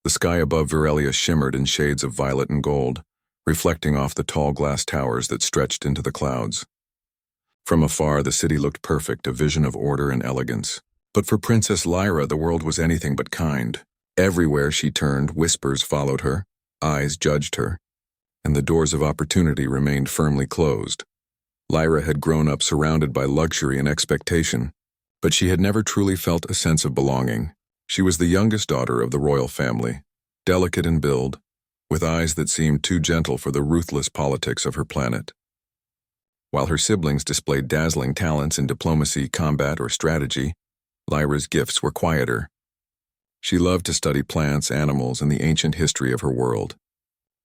The sky above Virelia shimmered in shades of violet and gold, reflecting off the tall glass towers that stretched into the clouds. From afar, the city looked perfect, a vision of order and elegance. But for Princess Lyra, the world was anything but kind. Everywhere she turned, whispers followed her, eyes judged her, and the doors of opportunity remained firmly closed. Lyra had grown up surrounded by luxury and expectation, but she had never truly felt a sense of belonging. She was the youngest daughter of the royal family, delicate in build, with eyes that seemed too gentle for the ruthless politics of her planet. While her siblings displayed dazzling talents in diplomacy, combat, or strategy, Lyra's gifts were quieter. She loved to study plants, animals, and the ancient history of her world,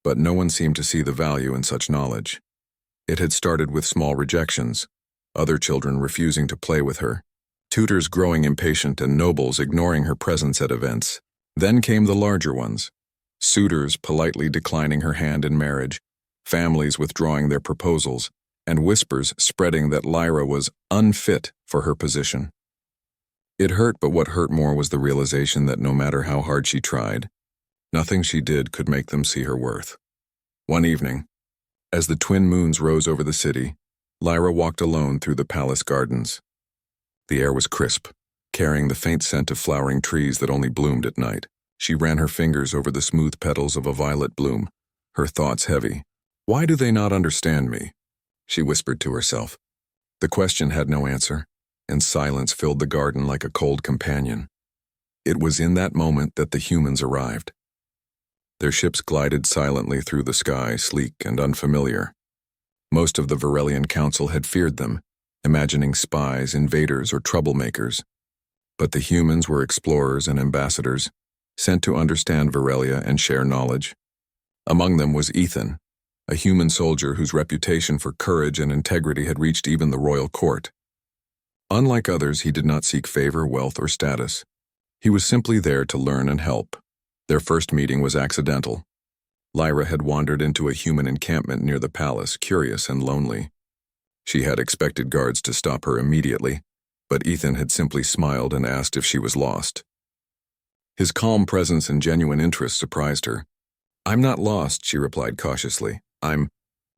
but no one seemed to see the value in such knowledge. It had started with small rejections, other children refusing to play with her, tutors growing impatient, and nobles ignoring her presence at events. Then came the larger ones, suitors politely declining her hand in marriage, families withdrawing their proposals, and whispers spreading that Lyra was unfit for her position. It hurt, but what hurt more was the realization that no matter how hard she tried, nothing she did could make them see her worth. One evening, as the twin moons rose over the city, Lyra walked alone through the palace gardens. The air was crisp, carrying the faint scent of flowering trees that only bloomed at night. She ran her fingers over the smooth petals of a violet bloom, her thoughts heavy. "Why do they not understand me?" she whispered to herself. The question had no answer, and silence filled the garden like a cold companion. It was in that moment that the humans arrived. Their ships glided silently through the sky, sleek and unfamiliar. Most of the Virelian Council had feared them, imagining spies, invaders, or troublemakers. But the humans were explorers and ambassadors, sent to understand Virelia and share knowledge. Among them was Ethan, a human soldier whose reputation for courage and integrity had reached even the royal court. Unlike others, he did not seek favor, wealth, or status. He was simply there to learn and help. Their first meeting was accidental. Lyra had wandered into a human encampment near the palace, curious and lonely. She had expected guards to stop her immediately, but Ethan had simply smiled and asked if she was lost. His calm presence and genuine interest surprised her. "I'm not lost," she replied cautiously. "I'm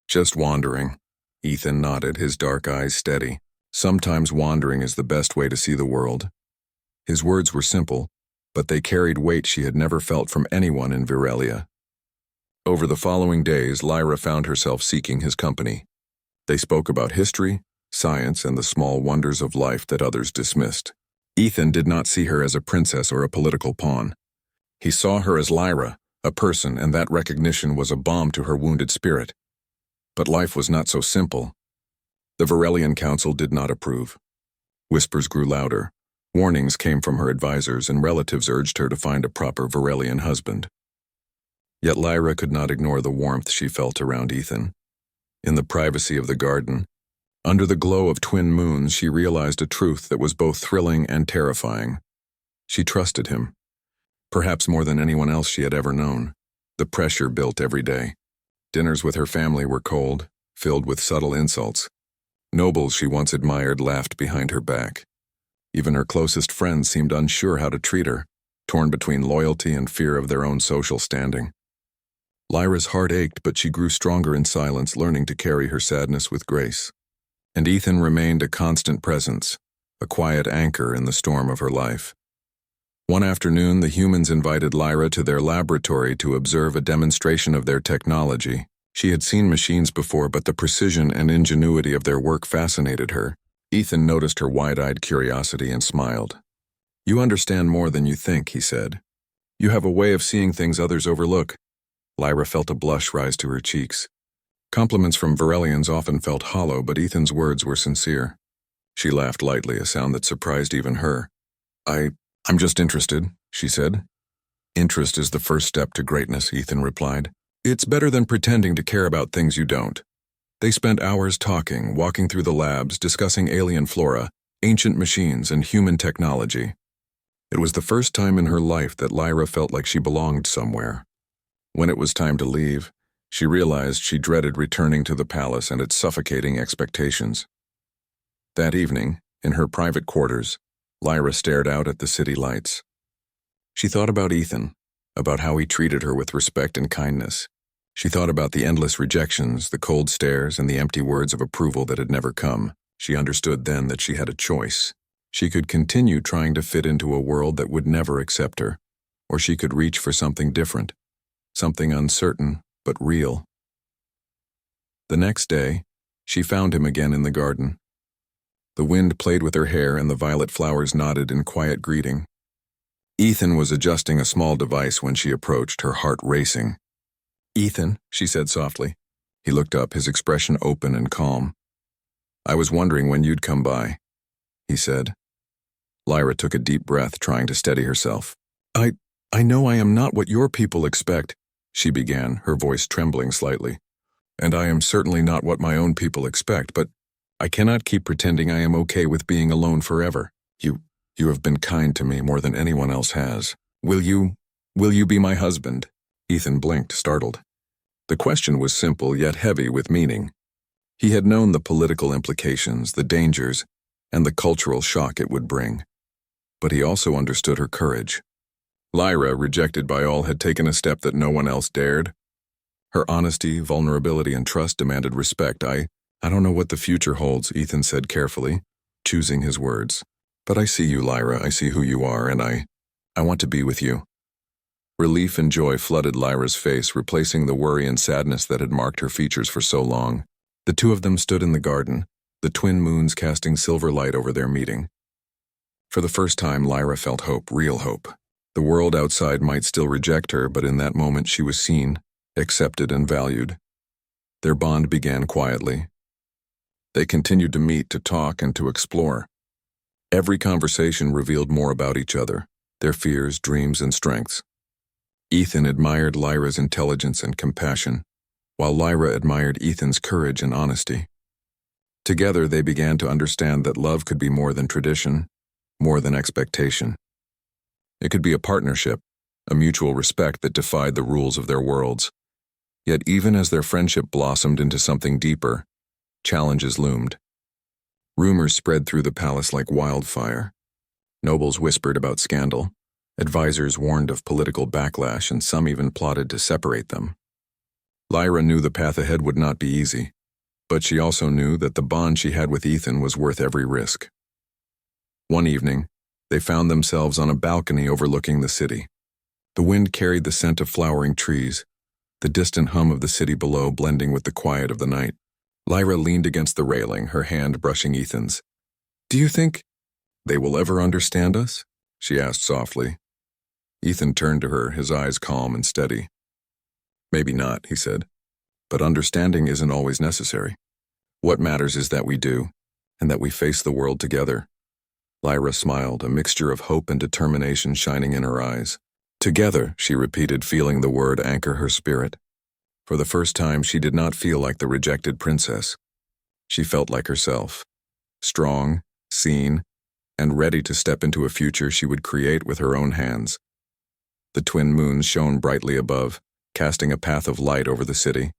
just wandering." Ethan nodded, his dark eyes steady. Sometimes wandering is the best way to see the world. His words were simple, but they carried weight she had never felt from anyone in Virelia. Over the following days, Lyra found herself seeking his company. They spoke about history, science, and the small wonders of life that others dismissed. Ethan did not see her as a princess or a political pawn. He saw her as Lyra, a person, and that recognition was a balm to her wounded spirit. But life was not so simple. The Virelian Council did not approve. Whispers grew louder. Warnings came from her advisors, and relatives urged her to find a proper Virelian husband. Yet Lyra could not ignore the warmth she felt around Ethan. In the privacy of the garden, under the glow of twin moons, she realized a truth that was both thrilling and terrifying. She trusted him, perhaps more than anyone else she had ever known. The pressure built every day. Dinners with her family were cold, filled with subtle insults. Nobles she once admired laughed behind her back. Even her closest friends seemed unsure how to treat her, torn between loyalty and fear of their own social standing. Lyra's heart ached, but she grew stronger in silence, learning to carry her sadness with grace. And Ethan remained a constant presence, a quiet anchor in the storm of her life. One afternoon, the humans invited Lyra to their laboratory to observe a demonstration of their technology. She had seen machines before, but the precision and ingenuity of their work fascinated her. Ethan noticed her wide-eyed curiosity and smiled. "You understand more than you think," he said. "You have a way of seeing things others overlook." Lyra felt a blush rise to her cheeks. Compliments from Virelians often felt hollow, but Ethan's words were sincere. She laughed lightly, a sound that surprised even her. I'm just interested," she said. "Interest is the first step to greatness," Ethan replied. "It's better than pretending to care about things you don't." They spent hours talking, walking through the labs, discussing alien flora, ancient machines, and human technology. It was the first time in her life that Lyra felt like she belonged somewhere. When it was time to leave, she realized she dreaded returning to the palace and its suffocating expectations. That evening, in her private quarters, Lyra stared out at the city lights. She thought about Ethan, about how he treated her with respect and kindness. She thought about the endless rejections, the cold stares, and the empty words of approval that had never come. She understood then that she had a choice. She could continue trying to fit into a world that would never accept her, or she could reach for something different, something uncertain but real. The next day, she found him again in the garden. The wind played with her hair and the violet flowers nodded in quiet greeting. Ethan was adjusting a small device when she approached, her heart racing. "Ethan," she said softly. He looked up, his expression open and calm. "I was wondering when you'd come by," he said. Lyra took a deep breath, trying to steady herself. I know I am not what your people expect," she began, her voice trembling slightly. "And I am certainly not what my own people expect, but I cannot keep pretending I am okay with being alone forever. You have been kind to me more than anyone else has. Will you be my husband?" Ethan blinked, startled. The question was simple yet heavy with meaning. He had known the political implications, the dangers, and the cultural shock it would bring. But he also understood her courage. Lyra, rejected by all, had taken a step that no one else dared. Her honesty, vulnerability, and trust demanded respect. I don't know what the future holds," Ethan said carefully, choosing his words. "But I see you, Lyra. I see who you are, and I want to be with you." Relief and joy flooded Lyra's face, replacing the worry and sadness that had marked her features for so long. The two of them stood in the garden, the twin moons casting silver light over their meeting. For the first time, Lyra felt hope, real hope. The world outside might still reject her, but in that moment she was seen, accepted, and valued. Their bond began quietly. They continued to meet, to talk, and to explore. Every conversation revealed more about each other, their fears, dreams, and strengths. Ethan admired Lyra's intelligence and compassion, while Lyra admired Ethan's courage and honesty. Together they began to understand that love could be more than tradition, more than expectation. It could be a partnership, a mutual respect that defied the rules of their worlds. Yet even as their friendship blossomed into something deeper, challenges loomed. Rumors spread through the palace like wildfire. Nobles whispered about scandal. Advisors warned of political backlash, and some even plotted to separate them. Lyra knew the path ahead would not be easy, but she also knew that the bond she had with Ethan was worth every risk. One evening, they found themselves on a balcony overlooking the city. The wind carried the scent of flowering trees, the distant hum of the city below blending with the quiet of the night. Lyra leaned against the railing, her hand brushing Ethan's. "Do you think they will ever understand us?" she asked softly. Ethan turned to her, his eyes calm and steady. "Maybe not," he said, "but understanding isn't always necessary. What matters is that we do, and that we face the world together." Lyra smiled, a mixture of hope and determination shining in her eyes. "Together," she repeated, feeling the word anchor her spirit. For the first time, she did not feel like the rejected princess. She felt like herself, strong, seen, and ready to step into a future she would create with her own hands. The twin moons shone brightly above, casting a path of light over the city.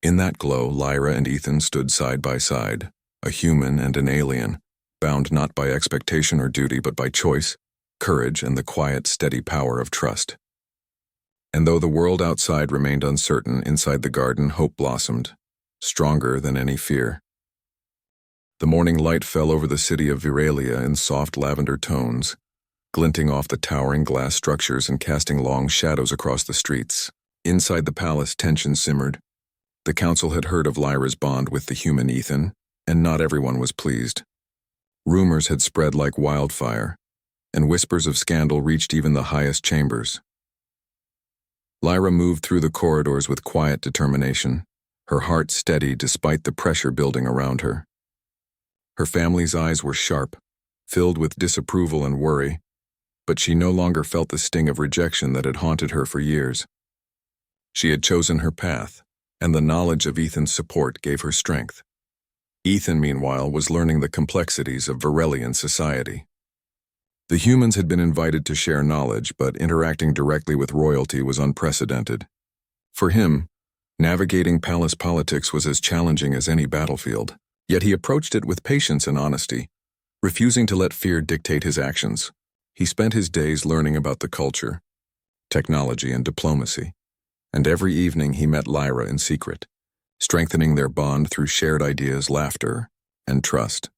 In that glow, Lyra and Ethan stood side by side, a human and an alien, bound not by expectation or duty but by choice, courage, and the quiet, steady power of trust. And though the world outside remained uncertain, inside the garden hope blossomed, stronger than any fear. The morning light fell over the city of Viralia in soft lavender tones, glinting off the towering glass structures and casting long shadows across the streets. Inside the palace, tension simmered. The council had heard of Lyra's bond with the human Ethan, and not everyone was pleased. Rumors had spread like wildfire, and whispers of scandal reached even the highest chambers. Lyra moved through the corridors with quiet determination, her heart steady despite the pressure building around her. Her family's eyes were sharp, filled with disapproval and worry, but she no longer felt the sting of rejection that had haunted her for years. She had chosen her path, and the knowledge of Ethan's support gave her strength. Ethan, meanwhile, was learning the complexities of Virelian society. The humans had been invited to share knowledge, but interacting directly with royalty was unprecedented. For him, navigating palace politics was as challenging as any battlefield, yet he approached it with patience and honesty, refusing to let fear dictate his actions. He spent his days learning about the culture, technology, and diplomacy. And every evening he met Lyra in secret, strengthening their bond through shared ideas, laughter, and trust.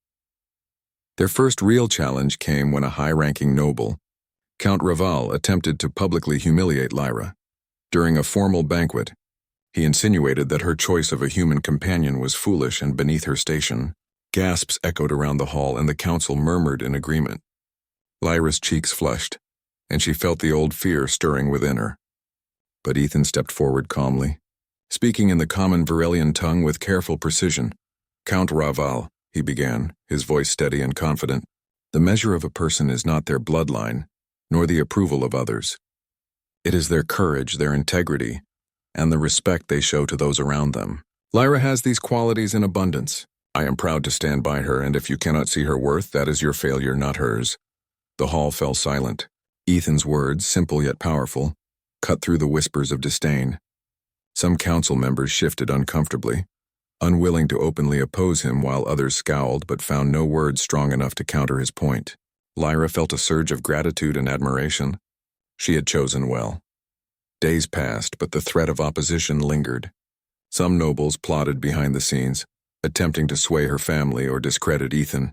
Their first real challenge came when a high-ranking noble, Count Raval, attempted to publicly humiliate Lyra. During a formal banquet, he insinuated that her choice of a human companion was foolish and beneath her station. Gasps echoed around the hall, and the council murmured in agreement. Lyra's cheeks flushed, and she felt the old fear stirring within her. But Ethan stepped forward calmly, speaking in the common Varelian tongue with careful precision. "Count Raval," he began, his voice steady and confident, "the measure of a person is not their bloodline, nor the approval of others. It is their courage, their integrity, and the respect they show to those around them. Lyra has these qualities in abundance. I am proud to stand by her, and if you cannot see her worth, that is your failure, not hers." The hall fell silent. Ethan's words, simple yet powerful, cut through the whispers of disdain. Some council members shifted uncomfortably, unwilling to openly oppose him, while others scowled but found no words strong enough to counter his point. Lyra felt a surge of gratitude and admiration. She had chosen well. Days passed, but the threat of opposition lingered. Some nobles plotted behind the scenes, attempting to sway her family or discredit Ethan.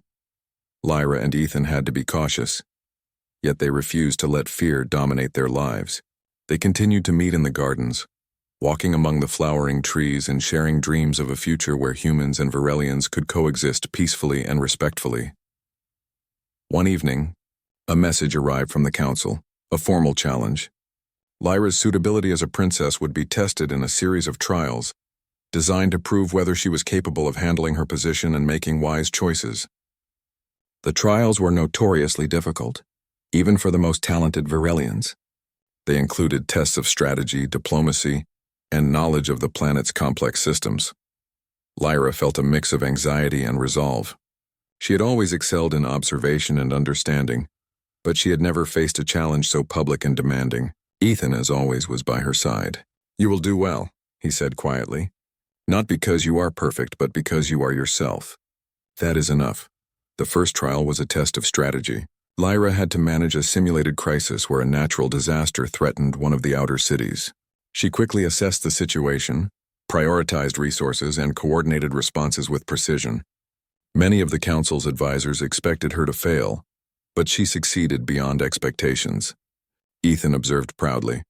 Lyra and Ethan had to be cautious, yet they refused to let fear dominate their lives. They continued to meet in the gardens, walking among the flowering trees and sharing dreams of a future where humans and Varelians could coexist peacefully and respectfully. One evening, a message arrived from the council, a formal challenge. Lyra's suitability as a princess would be tested in a series of trials, designed to prove whether she was capable of handling her position and making wise choices. The trials were notoriously difficult, even for the most talented Varelians. They included tests of strategy, diplomacy, and knowledge of the planet's complex systems. Lyra felt a mix of anxiety and resolve. She had always excelled in observation and understanding, but she had never faced a challenge so public and demanding. Ethan, as always, was by her side. "You will do well," he said quietly. "Not because you are perfect, but because you are yourself. That is enough." The first trial was a test of strategy. Lyra had to manage a simulated crisis where a natural disaster threatened one of the outer cities. She quickly assessed the situation, prioritized resources, and coordinated responses with precision. Many of the council's advisors expected her to fail, but she succeeded beyond expectations. Ethan observed proudly,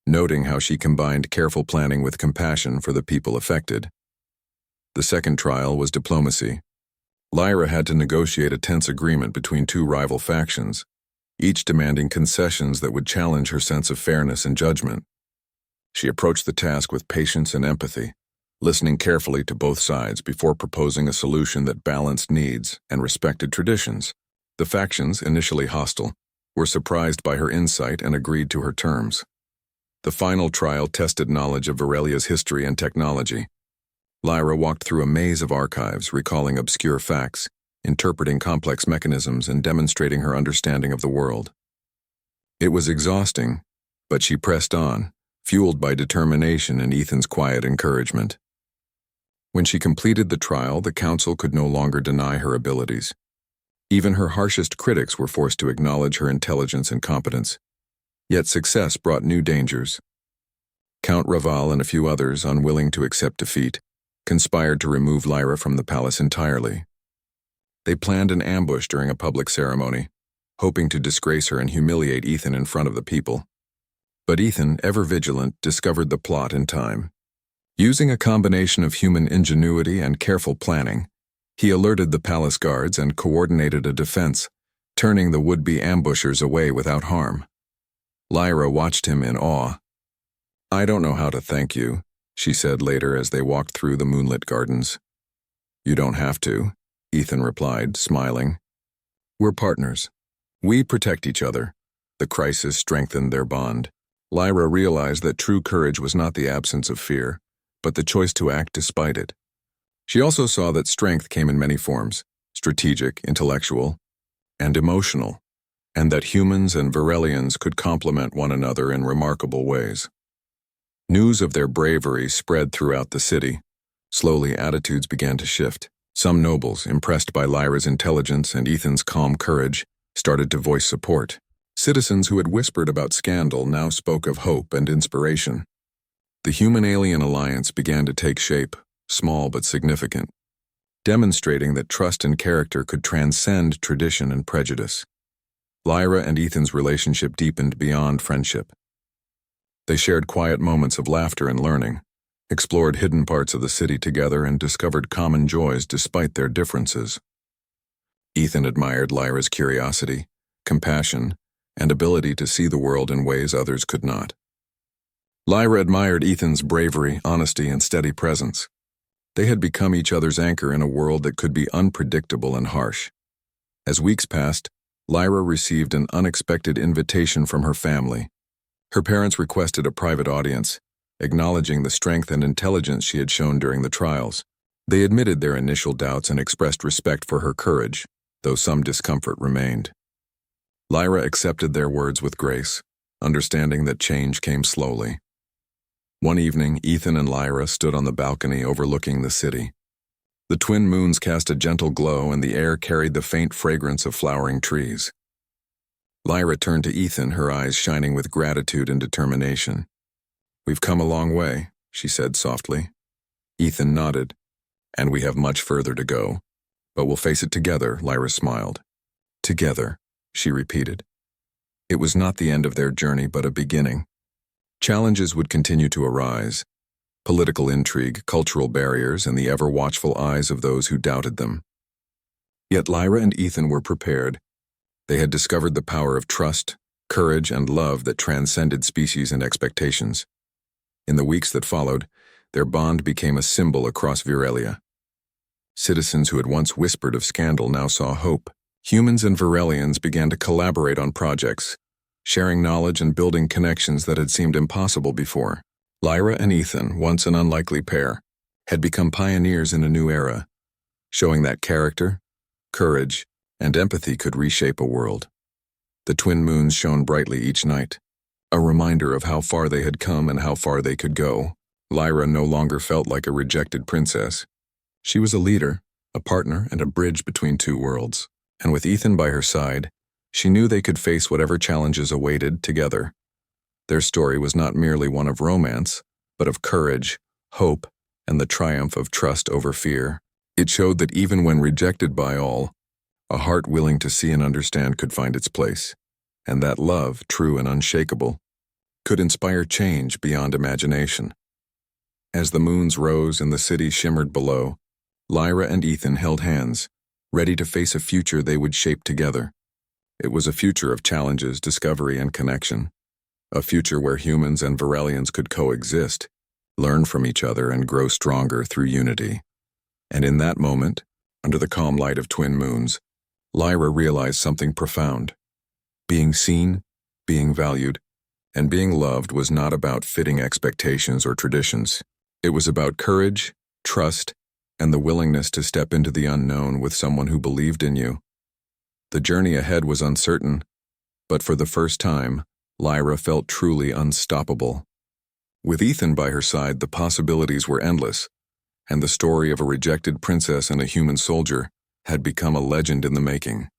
noting how she combined careful planning with compassion for the people affected. The second trial was diplomacy. Lyra had to negotiate a tense agreement between two rival factions, each demanding concessions that would challenge her sense of fairness and judgment. She approached the task with patience and empathy, listening carefully to both sides before proposing a solution that balanced needs and respected traditions. The factions, initially hostile, were surprised by her insight and agreed to her terms. The final trial tested knowledge of Varelia's history and technology. Lyra walked through a maze of archives, recalling obscure facts, interpreting complex mechanisms, and demonstrating her understanding of the world. It was exhausting, but she pressed on, fueled by determination and Ethan's quiet encouragement. When she completed the trial, the council could no longer deny her abilities. Even her harshest critics were forced to acknowledge her intelligence and competence. Yet success brought new dangers. Count Raval and a few others, unwilling to accept defeat, conspired to remove Lyra from the palace entirely. They planned an ambush during a public ceremony, hoping to disgrace her and humiliate Ethan in front of the people. But Ethan, ever vigilant, discovered the plot in time. Using a combination of human ingenuity and careful planning, he alerted the palace guards and coordinated a defense, turning the would-be ambushers away without harm. Lyra watched him in awe. "I don't know how to thank you," she said later as they walked through the moonlit gardens. "You don't have to," Ethan replied, smiling. "We're partners. We protect each other." The crisis strengthened their bond. Lyra realized that true courage was not the absence of fear, but the choice to act despite it. She also saw that strength came in many forms: strategic, intellectual, and emotional, and that humans and Varelians could complement one another in remarkable ways. News of their bravery spread throughout the city. Slowly, attitudes began to shift. Some nobles, impressed by Lyra's intelligence and Ethan's calm courage, started to voice support. Citizens who had whispered about scandal now spoke of hope and inspiration. The human-alien alliance began to take shape, small but significant, demonstrating that trust and character could transcend tradition and prejudice. Lyra and Ethan's relationship deepened beyond friendship. They shared quiet moments of laughter and learning, explored hidden parts of the city together, and discovered common joys despite their differences. Ethan admired Lyra's curiosity, compassion, and ability to see the world in ways others could not. Lyra admired Ethan's bravery, honesty, and steady presence. They had become each other's anchor in a world that could be unpredictable and harsh. As weeks passed, Lyra received an unexpected invitation from her family. Her parents requested a private audience, acknowledging the strength and intelligence she had shown during the trials. They admitted their initial doubts and expressed respect for her courage, though some discomfort remained. Lyra accepted their words with grace, understanding that change came slowly. One evening, Ethan and Lyra stood on the balcony overlooking the city. The twin moons cast a gentle glow, and the air carried the faint fragrance of flowering trees. Lyra turned to Ethan, her eyes shining with gratitude and determination. "We've come a long way," she said softly. Ethan nodded. "And we have much further to go. But we'll face it together," Lyra smiled. "Together," she repeated. It was not the end of their journey, but a beginning. Challenges would continue to arise: political intrigue, cultural barriers, and the ever-watchful eyes of those who doubted them. Yet Lyra and Ethan were prepared. They had discovered the power of trust, courage, and love that transcended species and expectations. In the weeks that followed, their bond became a symbol across Virelia. Citizens who had once whispered of scandal now saw hope. Humans and Virelians began to collaborate on projects, sharing knowledge and building connections that had seemed impossible before. Lyra and Ethan, once an unlikely pair, had become pioneers in a new era, showing that character, courage, and empathy could reshape a world. The twin moons shone brightly each night, a reminder of how far they had come and how far they could go. Lyra no longer felt like a rejected princess. She was a leader, a partner, and a bridge between two worlds. And with Ethan by her side, she knew they could face whatever challenges awaited together. Their story was not merely one of romance, but of courage, hope, and the triumph of trust over fear. It showed that even when rejected by all, a heart willing to see and understand could find its place, and that love, true and unshakable, could inspire change beyond imagination. As the moons rose and the city shimmered below, Lyra and Ethan held hands, ready to face a future they would shape together. It was a future of challenges, discovery, and connection. A future where humans and Virelians could coexist, learn from each other, and grow stronger through unity. And in that moment, under the calm light of twin moons, Lyra realized something profound. Being seen, being valued, and being loved was not about fitting expectations or traditions. It was about courage, trust, and the willingness to step into the unknown with someone who believed in you. The journey ahead was uncertain, but for the first time, Lyra felt truly unstoppable. With Ethan by her side, the possibilities were endless, and the story of a rejected princess and a human soldier had become a legend in the making.